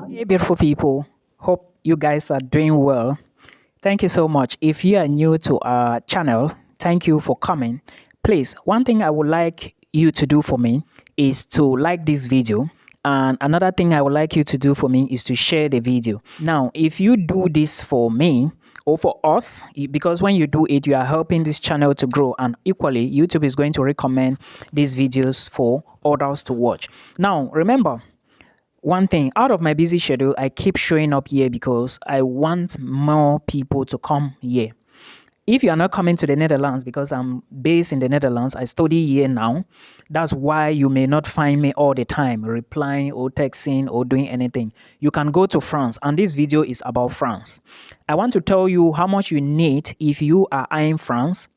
Hey, beautiful people. Hope you guys are doing well. Thank you so much. If you are new to our channel, thank you for coming. Please, one thing I would like you to do for me is to like this video. And another thing I would like you to do for me is to share the video. Now, if you do this for me or for us, because when you do it, you are helping this channel to grow. And equally, YouTube is going to recommend these videos for others to watch. Now, remember, one thing, out of my busy schedule, I keep showing up here because I want more people to come here. If you are not coming to the Netherlands, because I'm based in the Netherlands, I study here now. That's why you may not find me all the time replying or texting or doing anything. You can go to France, and this video is about France. I want to tell you how much you need if you are eyeing France.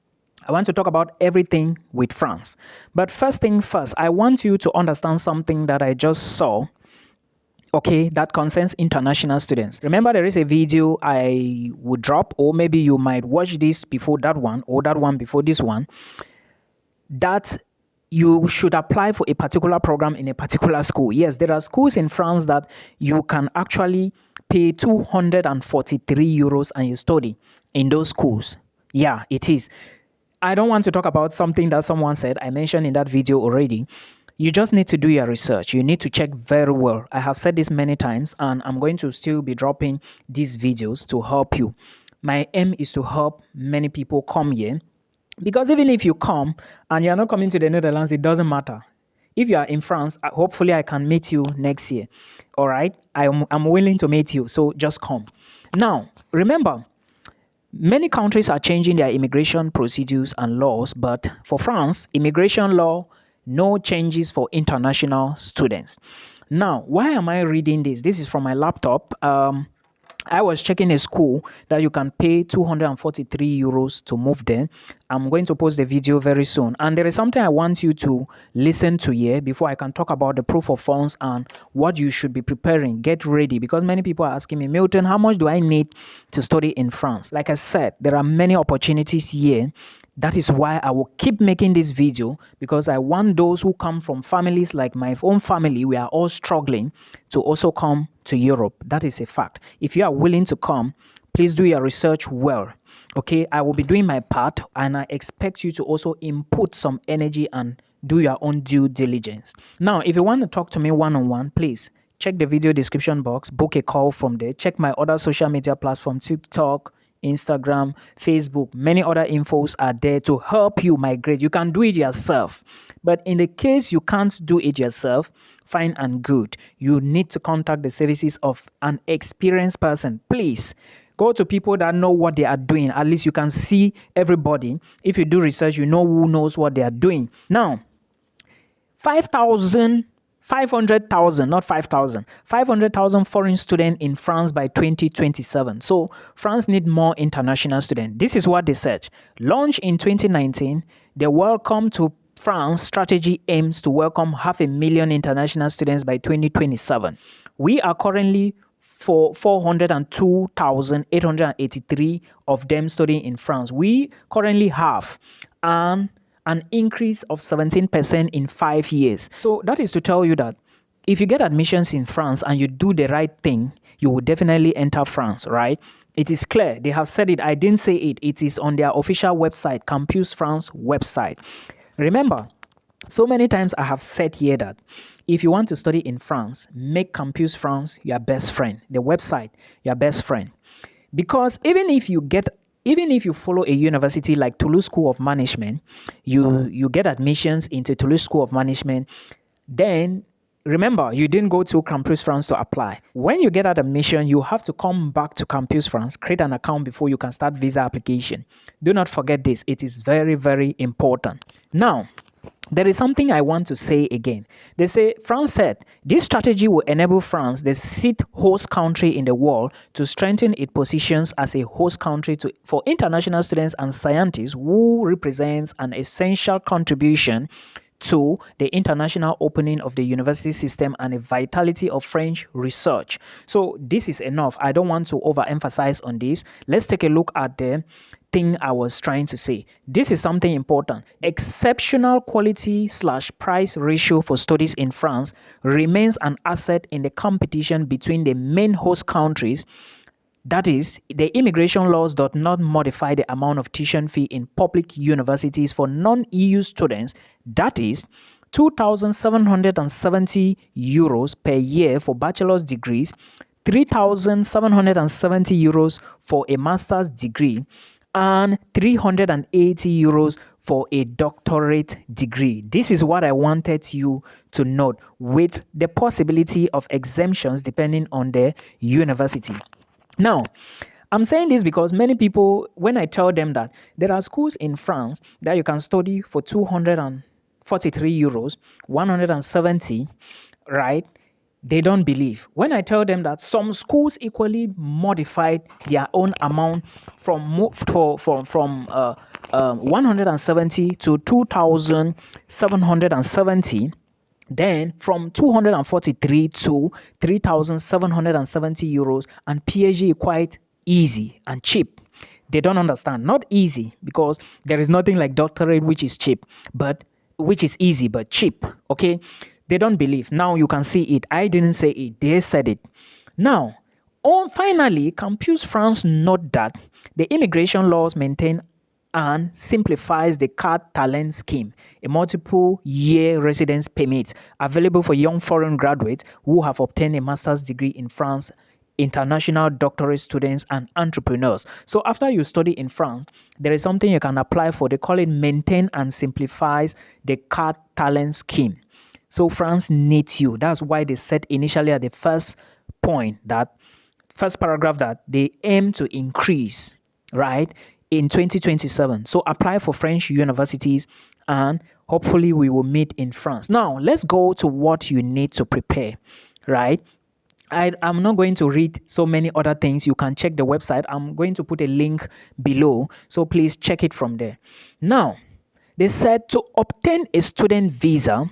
I want to talk about everything with France. But first thing first, I want you to understand something that I just saw. Okay, that concerns international students. Remember, there is a video I would drop, or maybe you might watch this before that one, or that one before this one, that you should apply for a particular program in a particular school. Yes, there are schools in France that you can actually pay 243 euros and you study in those schools. Yeah, it is. I don't want to talk about something that someone said. I mentioned in that video already. You just need to do your research. You need to check very well. I have said this many times, and I'm going to still be dropping these videos to help you. My aim is to help many people come here, because even if you come and you're not coming to the Netherlands, it doesn't matter. If you are in France, hopefully I can meet you next year. All right? I'm willing to meet you, so just come. Now, remember, many countries are changing their immigration procedures and laws, but for France, immigration law, no changes for international students. Now, why am I reading this? This is from my laptop. I was checking a school that you can pay 243 euros to move there. I'm going to post the video very soon. And there is something I want you to listen to here before I can talk about the proof of funds and what you should be preparing. Get ready, because many people are asking me, Milton, how much do I need to study in France? Like I said, there are many opportunities here. That is why I will keep making this video, because I want those who come from families like my own family, we are all struggling, to also come to Europe. That is a fact. If you are willing to come, please do your research well. Okay, I will be doing my part, and I expect you to also input some energy and do your own due diligence. Now, if you want to talk to me one-on-one, please check the video description box, book a call from there, check my other social media platforms, TikTok, Instagram, Facebook, many other infos are there to help you migrate. You can do it yourself. But in the case you can't do it yourself, fine and good. You need to contact the services of an experienced person. Please go to people that know what they are doing. At least you can see everybody. If you do research, you know who knows what they are doing. Now, 500,000, not 5,000, 500,000 foreign students in France by 2027. So France need more international students. This is what they said. Launched in 2019, the Welcome to France strategy aims to welcome 500,000 international students by 2027. We are currently for 402,883 of them studying in France. We currently have an increase of 17% in 5 years. So that is to tell you that if you get admissions in France and you do the right thing, you will definitely enter France, right? It is clear. They have said it. I didn't say it. It is on their official website, Campus France website. Remember, so many times I have said here that if you want to study in France, make Campus France your best friend. The website, your best friend. Because even if you follow a university like Toulouse School of Management, you get admissions into Toulouse School of Management, then remember, you didn't go to Campus France to apply. When you get that admission, you have to come back to Campus France, create an account before you can start visa application. Do not forget this. It is very, very important. Now, there is something I want to say again. They say, France said, this strategy will enable France, the sixth host country in the world, to strengthen its positions as a host country for international students and scientists who represents an essential contribution 2, the international opening of the university system and the vitality of French research. So this is enough. I don't want to overemphasize on this. Let's take a look at the thing I was trying to say. This is something important. Exceptional quality / price ratio for studies in France remains an asset in the competition between the main host countries. That is, the immigration laws do not modify the amount of tuition fee in public universities for non-EU students. That is, €2,770 per year for bachelor's degrees, €3,770 for a master's degree, and €380 for a doctorate degree. This is what I wanted you to note, with the possibility of exemptions depending on the university. Now, I'm saying this because many people, when I tell them that there are schools in France that you can study for €243, 170, right? They don't believe. When I tell them that some schools equally modified their own amount from 170 to 2,770, then from 243 to 3,770 euros, and PhD is quite easy and cheap. They don't understand. Not easy because there is nothing like doctorate which is cheap, but which is easy but cheap. Okay, they don't believe. Now you can see it. I didn't say it. They said it. Now, finally, Campus France note that the immigration laws maintain and simplifies the carte talent scheme, a multiple-year residence permit available for young foreign graduates who have obtained a master's degree in France, international doctorate students, and entrepreneurs. So after you study in France, there is something you can apply for. They call it maintain and simplifies the carte talent scheme. So France needs you. That's why they said initially at the first paragraph, that they aim to increase, right, in 2027. So apply for French universities and hopefully we will meet in France. Now, let's go to what you need to prepare, right? I'm not going to read so many other things. You can check the website. I'm going to put a link below, so please check it from there. Now, they said to obtain a student visa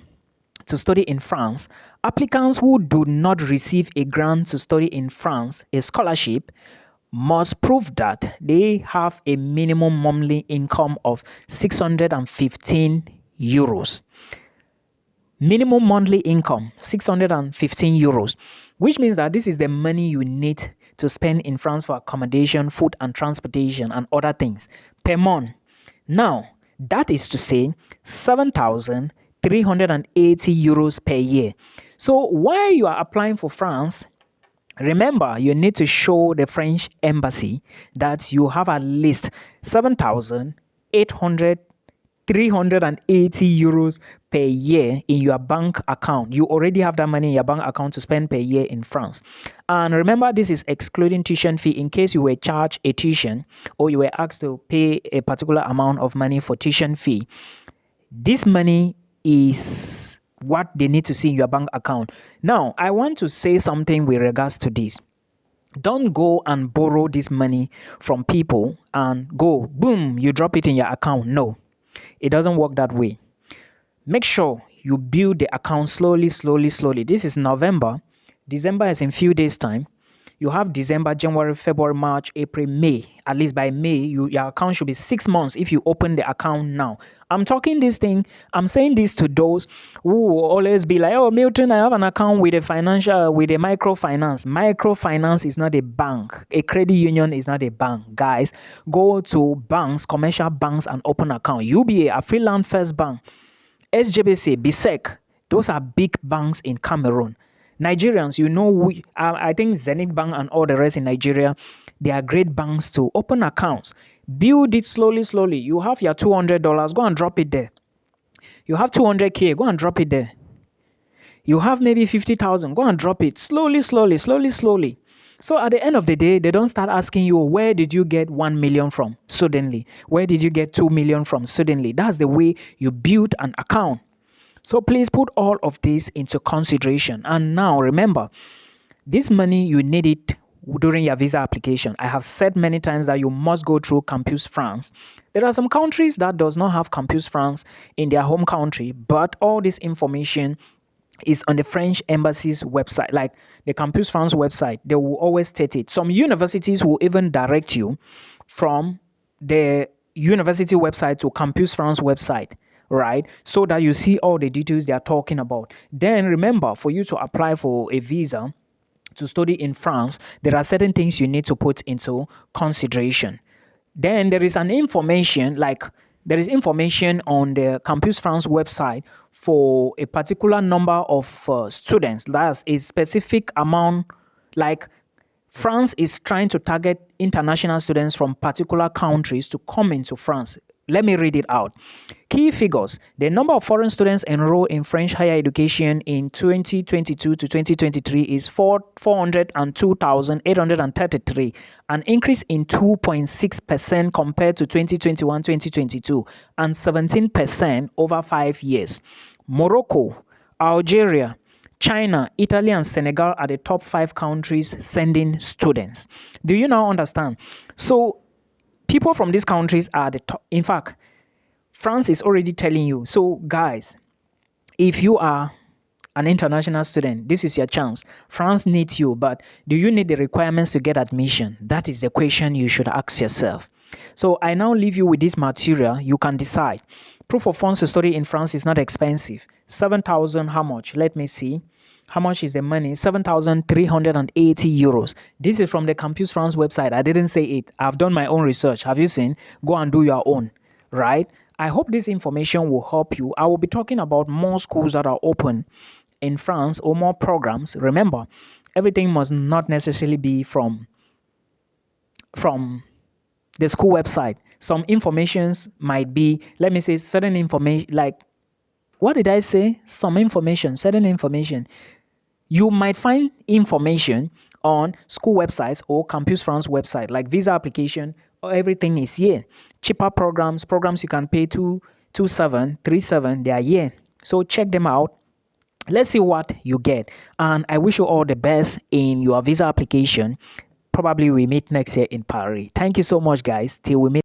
to study in France, applicants who do not receive a grant to study in France, a scholarship, must prove that they have a minimum monthly income of 615 euros. Minimum monthly income, 615 euros, which means that this is the money you need to spend in France for accommodation, food and transportation and other things per month. Now, that is to say 7,380 euros per year. So while you are applying for France, remember, you need to show the French embassy that you have at least 380 euros per year in your bank account. You already have that money in your bank account to spend per year in France. And remember, this is excluding tuition fee. In case you were charged a tuition or you were asked to pay a particular amount of money for tuition fee, this money is what they need to see in your bank account. Now, I want to say something with regards to this. Don't go and borrow this money from people and go, boom, you drop it in your account. No, it doesn't work that way. Make sure you build the account slowly. This is November. December is in few days' time. You have December, January, February, March, April, May. At least by May, your account should be 6 months if you open the account now. I'm saying this to those who will always be like, oh, Milton, I have an account with a microfinance. Microfinance is not a bank. A credit union is not a bank. Guys, go to banks, commercial banks, and open an account. UBA, Freeland First Bank, SJBC, BSEC, those are big banks in Cameroon. Nigerians, I think Zenith Bank and all the rest in Nigeria, they are great banks to open accounts. Build it slowly. You have your $200, go and drop it there. You have 200K, go and drop it there. You have maybe 50,000, go and drop it slowly. So at the end of the day, they don't start asking you, where did you get 1 million from suddenly? Where did you get 2 million from suddenly? That's the way you build an account. So please put all of this into consideration. And now remember, this money, you need it during your visa application. I have said many times that you must go through Campus France. There are some countries that does not have Campus France in their home country, but all this information is on the French embassy's website, like the Campus France website. They will always state it. Some universities will even direct you from the university website to Campus France website, right? So that you see all the details they are talking about. Then remember, for you to apply for a visa to study in France, there are certain things you need to put into consideration. Then there is information on the Campus France website for a particular number of students. That's a specific amount, like France is trying to target international students from particular countries to come into France. Let me read it out. Key figures. The number of foreign students enrolled in French higher education in 2022 to 2023 is 402,833, an increase in 2.6% compared to 2021-2022 and 17% over 5 years. Morocco, Algeria, China, Italy, and Senegal are the top 5 countries sending students. Do you now understand? So people from these countries are the top. In fact, France is already telling you. So guys, if you are an international student, this is your chance. France needs you, but do you need the requirements to get admission? That is the question you should ask yourself. So I now leave you with this material. You can decide. Proof of funds to study in France is not expensive. 7,000, how much? Let me see. How much is the money? 7,380 euros. This is from the Campus France website. I didn't say it. I've done my own research. Have you seen? Go and do your own, right? I hope this information will help you. I will be talking about more schools that are open in France or more programs. Remember, everything must not necessarily be from the school website. Some informations might be, let me say, certain information, like, what did I say? Some information, certain information. You might find information on school websites or Campus France website, like visa application. Everything is here. Cheaper programs you can pay 2,737. They are here. So check them out. Let's see what you get. And I wish you all the best in your visa application. Probably we meet next year in Paris. Thank you so much, guys. Till we meet.